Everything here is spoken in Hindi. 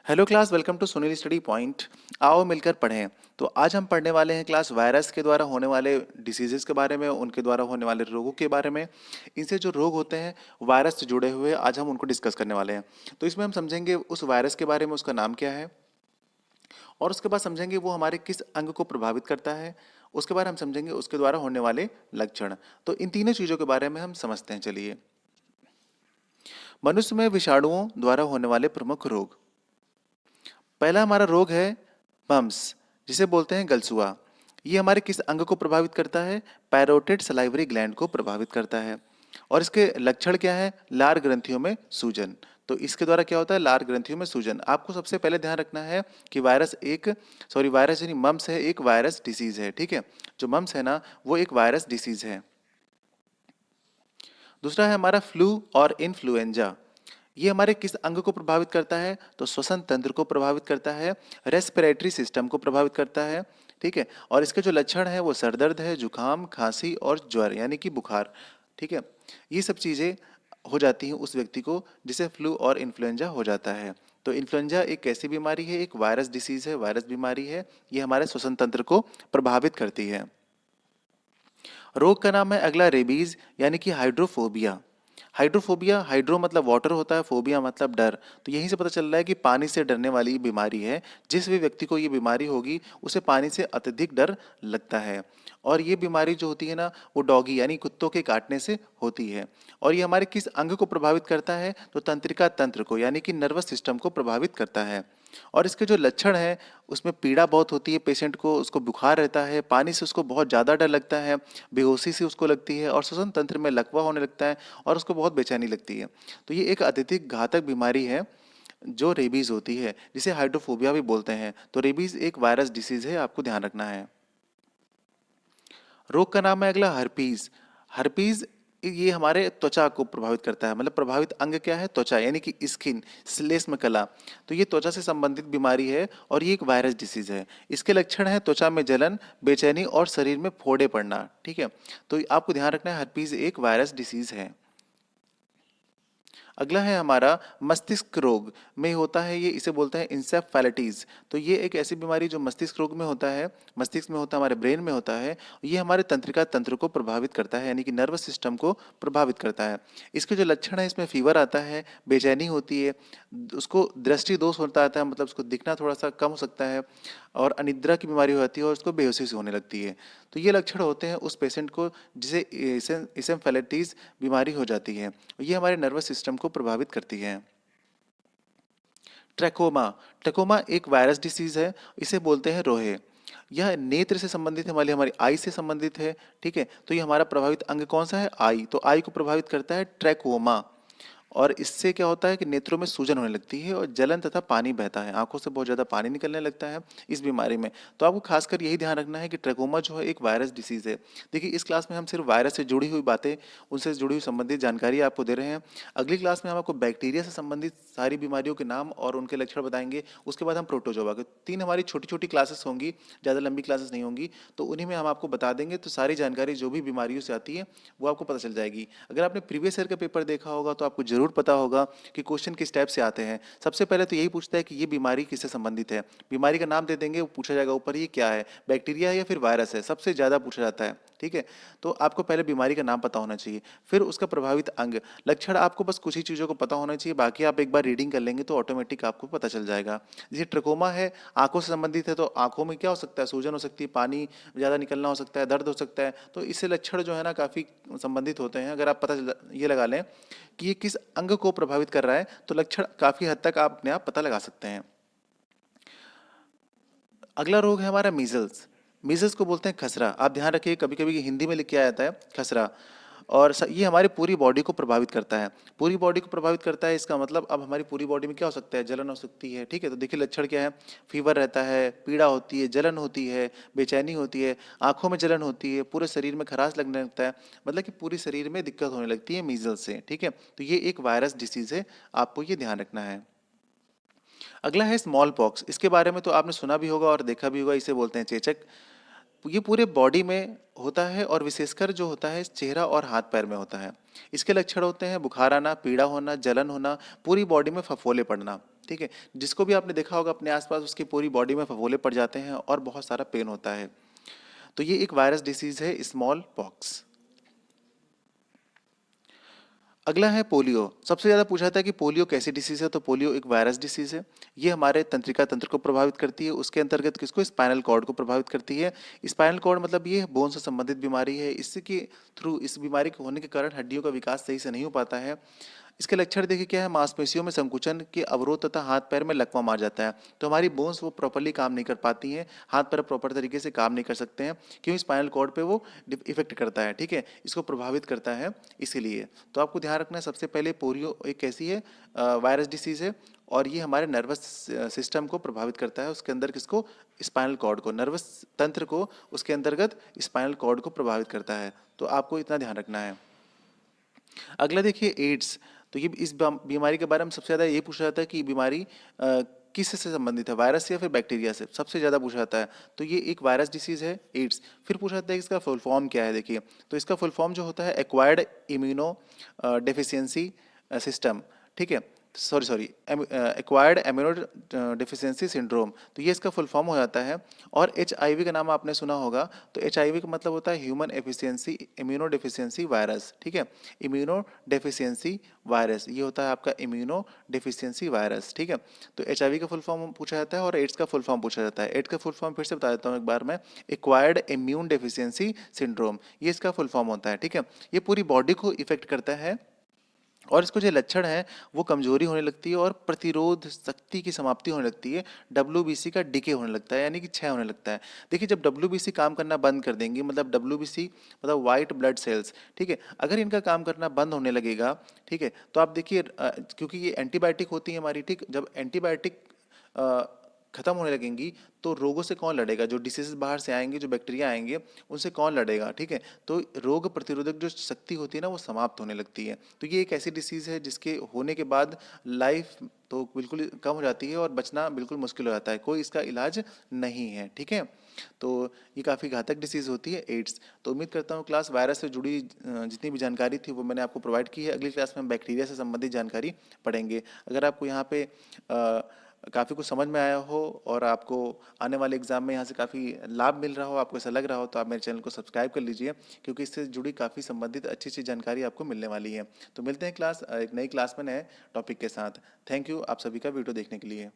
Hello class, welcome to Sunil study point. आओ मिलकर पढ़ें। तो आज हम पढ़ने वाले हैं क्लास वायरस के द्वारा होने वाले डिसीजेस के बारे में, उनके द्वारा होने वाले रोगों के बारे में। इनसे जो रोग होते हैं वायरस से जुड़े हुए, आज हम उनको डिस्कस करने वाले हैं। तो इसमें हम समझेंगे उस वायरस के बारे में, उसका नाम क्या है, और उसके बाद समझेंगे वो हमारे किस अंग को प्रभावित करता है। उसके बाद हम समझेंगे उसके द्वारा होने वाले लक्षण। तो इन तीनों चीज़ों के बारे में हम समझते हैं। चलिए, मनुष्य में विषाणुओं द्वारा होने वाले प्रमुख रोग। पहला हमारा रोग है मम्स, जिसे बोलते हैं गलसुआ। ये हमारे किस अंग को प्रभावित करता है? पैरोटिड सलाइवरी ग्लैंड को प्रभावित करता है। और इसके लक्षण क्या है? लार ग्रंथियों में सूजन। तो इसके द्वारा क्या होता है? लार ग्रंथियों में सूजन। आपको सबसे पहले ध्यान रखना है कि वायरस यानी मम्स है, एक वायरस डिसीज है। ठीक है, जो मम्स है ना, वो एक वायरस डिसीज है। दूसरा है हमारा फ्लू और इन्फ्लुएंजा। ये हमारे किस अंग को प्रभावित करता है? तो श्वसन तंत्र को प्रभावित करता है, रेस्पिरेटरी सिस्टम को प्रभावित करता है। ठीक है, और इसके जो लक्षण है वो सर दर्द है, जुकाम, खांसी और ज्वर यानी कि बुखार। ठीक है, ये सब चीज़ें हो जाती हैं उस व्यक्ति को जिसे फ्लू और इन्फ्लुएंजा हो जाता है। तो इन्फ्लुएंजा एक ऐसी बीमारी है, एक वायरस डिसीज है, वायरस बीमारी है। ये हमारे श्वसन तंत्र को प्रभावित करती है। रोग का नाम है अगला रेबीज यानी कि हाइड्रोफोबिया। हाइड्रोफोबिया, हाइड्रो मतलब वाटर होता है, फोबिया मतलब डर। तो यहीं से पता चल रहा है कि पानी से डरने वाली ये बीमारी है। जिस भी व्यक्ति को ये बीमारी होगी उसे पानी से अत्यधिक डर लगता है। और ये बीमारी जो होती है ना, वो डॉगी यानी कुत्तों के काटने से होती है। और ये हमारे किस अंग को प्रभावित करता है? तो तंत्रिका तंत्र को यानी कि नर्वस सिस्टम को प्रभावित करता है। और इसके जो लक्षण हैं उसमें पीड़ा बहुत होती है पेशेंट को, उसको बुखार रहता है, पानी से उसको बहुत ज़्यादा डर लगता है, बेहोशी सी उसको लगती है, और श्वसन तंत्र में लकवा होने लगता है और उसको बहुत बेचैनी लगती है। तो ये एक अत्यधिक घातक बीमारी है जो रेबीज़ होती है, जिसे हाइड्रोफोबिया भी बोलते हैं। तो रेबीज़ एक वायरस डिसीज है, आपको ध्यान रखना है। रोग का नाम है अगला हर्पीज। हर्पीज ये हमारे त्वचा को प्रभावित करता है। मतलब प्रभावित अंग क्या है? त्वचा यानी कि स्किन, श्लेष्म कला। तो ये त्वचा से संबंधित बीमारी है और ये एक वायरस डिसीज है। इसके लक्षण है त्वचा में जलन, बेचैनी और शरीर में फोड़े पड़ना। ठीक है, तो आपको ध्यान रखना है हर्पीज एक वायरस डिसीज है। अगला है हमारा मस्तिष्क रोग में होता है, ये इसे बोलते हैं इंसेफेलाइटिस। तो ये एक ऐसी बीमारी जो मस्तिष्क रोग में होता है, मस्तिष्क में होता है, हमारे ब्रेन में होता है। ये हमारे तंत्रिका तंत्र को प्रभावित करता है यानी कि नर्वस सिस्टम को प्रभावित करता है। इसके जो लक्षण है, इसमें फीवर आता है, बेचैनी होती है, उसको दृष्टि दोष होता आता है, मतलब उसको दिखना थोड़ा सा कम हो सकता है, और अनिद्रा की बीमारी हो जाती है और उसको बेहोशी से होने लगती है। तो ये लक्षण होते हैं उस पेशेंट को जिसे इसेंफेलाइटिस बीमारी हो जाती है। ये हमारे नर्वस सिस्टम को प्रभावित करती है। ट्रैकोमा, ट्रैकोमा एक वायरस डिसीज है, इसे बोलते हैं रोहे। यह नेत्र से संबंधित है, हमारी आई से संबंधित है। ठीक है, तो ये हमारा प्रभावित अंग कौन सा है? आई। तो आई को प्रभावित करता है ट्रैकोमा। और इससे क्या होता है कि नेत्रों में सूजन होने लगती है और जलन तथा पानी बहता है, आंखों से बहुत ज़्यादा पानी निकलने लगता है इस बीमारी में। तो आपको खासकर यही ध्यान रखना है कि ट्रैकोमा जो है एक वायरस डिसीज़ है। देखिए, इस क्लास में हम सिर्फ वायरस से जुड़ी हुई बातें, उनसे जुड़ी हुई संबंधित जानकारी आपको दे रहे हैं। अगली क्लास में हम आपको बैक्टीरिया से संबंधित सारी बीमारियों के नाम और उनके लक्षण बताएंगे। उसके बाद हम प्रोटोजोआ के 3 हमारी छोटी छोटी क्लासेस होंगी, ज़्यादा लंबी क्लासेस नहीं होंगी। तो उन्हीं में हम आपको बता देंगे, तो सारी जानकारी जो भी बीमारियों से आती है वो आपको पता चल जाएगी। अगर आपने प्रीवियस ईयर का पेपर देखा होगा तो आपको जरूर पता होगा कि क्वेश्चन किस टाइप से आते हैं। सबसे पहले तो यही पूछता है कि ये बीमारी किससे संबंधित है। बीमारी का नाम दे देंगे, वो पूछा जाएगा ऊपर ये क्या है, बैक्टीरिया है या फिर वायरस है, सबसे ज़्यादा पूछा जाता है। ठीक है, तो आपको पहले बीमारी का नाम पता होना चाहिए, फिर उसका प्रभावित अंग, लक्षण आपको बस कुछ ही चीज़ों को पता होना चाहिए, बाकी आप एक बार रीडिंग कर लेंगे तो ऑटोमेटिक आपको पता चल जाएगा। जैसे ट्रकोमा है, आंखों से संबंधित है, तो आंखों में क्या हो सकता है? सूजन हो सकती है, पानी ज़्यादा निकलना हो सकता है, दर्द हो सकता है। तो इससे लक्षण जो है ना काफ़ी संबंधित होते हैं। अगर आप ये लगा लें कि ये किस अंग को प्रभावित कर रहा है, तो लक्षण काफी हद तक आप अपने आप पता लगा सकते हैं। अगला रोग है हमारा मीजल्स। मीजल्स को बोलते हैं खसरा। आप ध्यान रखिए, कभी कभी हिंदी में लिख के आ जाता है खसरा। और ये हमारी पूरी बॉडी को प्रभावित करता है। पूरी बॉडी को प्रभावित करता है, इसका मतलब अब हमारी पूरी बॉडी में क्या हो सकता है? जलन हो सकती है। ठीक है, तो देखिए लक्षण क्या है? फीवर रहता है, पीड़ा होती है, जलन होती है, बेचैनी होती है, आंखों में जलन होती है, पूरे शरीर में खराश लगने लगता है। मतलब कि पूरी शरीर में दिक्कत होने लगती है मीजल्स से। ठीक है, तो ये एक वायरस डिसीज है, आपको ये ध्यान रखना है। अगला है स्मॉल पॉक्स। इसके बारे में तो आपने सुना भी होगा और देखा भी होगा, इसे बोलते हैं चेचक। ये पूरे बॉडी में होता है और विशेषकर जो होता है चेहरा और हाथ पैर में होता है। इसके लक्षण होते हैं बुखार आना, पीड़ा होना, जलन होना, पूरी बॉडी में फफोले पड़ना। ठीक है। जिसको भी आपने देखा होगा अपने आसपास, उसकी पूरी बॉडी में फफोले पड़ जाते हैं और बहुत सारा पेन होता है। तो ये एक वायरस डिसीज है, स्मॉल पॉक्स। अगला है पोलियो। सबसे ज़्यादा पूछा था कि पोलियो कैसी डिसीज़ है, तो पोलियो एक वायरस डिसीज़ है। ये हमारे तंत्रिका तंत्र को प्रभावित करती है। उसके अंतर्गत किसको? स्पाइनल कॉर्ड को प्रभावित करती है। स्पाइनल कॉर्ड मतलब ये बोन से संबंधित बीमारी है। इससे के थ्रू, इस बीमारी के होने के कारण हड्डियों का विकास सही से नहीं हो पाता है। इसके लक्षण देखिए क्या है? मांसपेशियों में संकुचन के अवरोध तथा हाथ पैर में लकवा मार जाता है। तो हमारी बोन्स वो प्रॉपरली काम नहीं कर पाती हैं, हाथ पैर प्रॉपर तरीके से काम नहीं कर सकते हैं, क्योंकि स्पाइनल कॉर्ड पे वो इफेक्ट करता है, ठीक है, इसको प्रभावित करता है इसीलिए। तो आपको ध्यान रखना है, सबसे पहले पोलियो एक कैसी है? वायरस डिसीज है, और ये हमारे नर्वस सिस्टम को प्रभावित करता है। उसके अंदर किसको? स्पाइनल कॉर्ड को, नर्वस तंत्र को, उसके अंतर्गत स्पाइनल कॉर्ड को प्रभावित करता है। तो आपको इतना ध्यान रखना है। अगला देखिए एड्स। तो ये इस बीमारी के बारे में सबसे ज़्यादा ये पूछा जाता है कि बीमारी किस से संबंधित है, वायरस से या फिर बैक्टीरिया से? सबसे ज़्यादा पूछा जाता है। तो ये एक वायरस डिसीज़ है, एड्स। फिर पूछा जाता है कि इसका फुल फॉर्म क्या है। देखिए, तो इसका फुल फॉर्म जो होता है एक्वायर्ड इम्यूनो डेफिशिएंसी सिस्टम, ठीक है, sorry sorry, acquired immuno deficiency syndrome. तो ये इसका फुल फॉर्म हो जाता है। और HIV का नाम आपने सुना होगा। तो HIV का मतलब होता है human efficiency immuno deficiency virus, ठीक है, इम्यूनो डेफिशिएंसी वायरस, ये होता है आपका इम्यूनो डेफिशिएंसी वायरस, ठीक है। तो HIV का फुल फॉर्म पूछा जाता है और एड्स का फुल फॉर्म पूछा जाता है। एड्स का फुल फॉर्म फिर से बता देता हूँ एक बार मैं, एक्वायर्ड इम्यून डेफिशिएंसी सिंड्रोम, ये इसका फुल फॉर्म होता है, ठीक है। ये पूरी बॉडी को इफेक्ट करता है, और इसको जो लक्षण है वो कमजोरी होने लगती है और प्रतिरोध शक्ति की समाप्ति होने लगती है। WBC का डिके होने लगता है, यानी कि क्षय होने लगता है। देखिए, जब WBC काम करना बंद कर देंगी, मतलब WBC मतलब वाइट ब्लड सेल्स, ठीक है, अगर इनका काम करना बंद होने लगेगा, ठीक है, तो आप देखिए क्योंकि ये एंटीबायोटिक होती है हमारी, ठीक, जब एंटीबायोटिक खत्म होने लगेंगी, तो रोगों से कौन लड़ेगा? जो डिसीजेस बाहर से आएंगे, जो बैक्टीरिया आएंगे, उनसे कौन लड़ेगा, ठीक है। तो रोग प्रतिरोधक जो शक्ति होती है ना, वो समाप्त होने लगती है। तो ये एक ऐसी डिसीज़ है जिसके होने के बाद लाइफ तो बिल्कुल ही कम हो जाती है और बचना बिल्कुल मुश्किल हो जाता है, कोई इसका इलाज नहीं है, ठीक है। तो ये काफ़ी घातक डिसीज़ होती है एड्स। तो उम्मीद करता हूँ क्लास वायरस से जुड़ी जितनी भी जानकारी थी वो मैंने आपको प्रोवाइड की है। अगली क्लास में हम बैक्टीरिया से संबंधित जानकारी पढ़ेंगे। अगर आपको यहाँ पे काफ़ी कुछ समझ में आया हो और आपको आने वाले एग्जाम में यहाँ से काफ़ी लाभ मिल रहा हो, आपको ऐसा लग रहा हो, तो आप मेरे चैनल को सब्सक्राइब कर लीजिए, क्योंकि इससे जुड़ी काफ़ी संबंधित अच्छी अच्छी जानकारी आपको मिलने वाली है। तो मिलते हैं एक नई क्लास में नए टॉपिक के साथ। थैंक यू आप सभी का वीडियो देखने के लिए।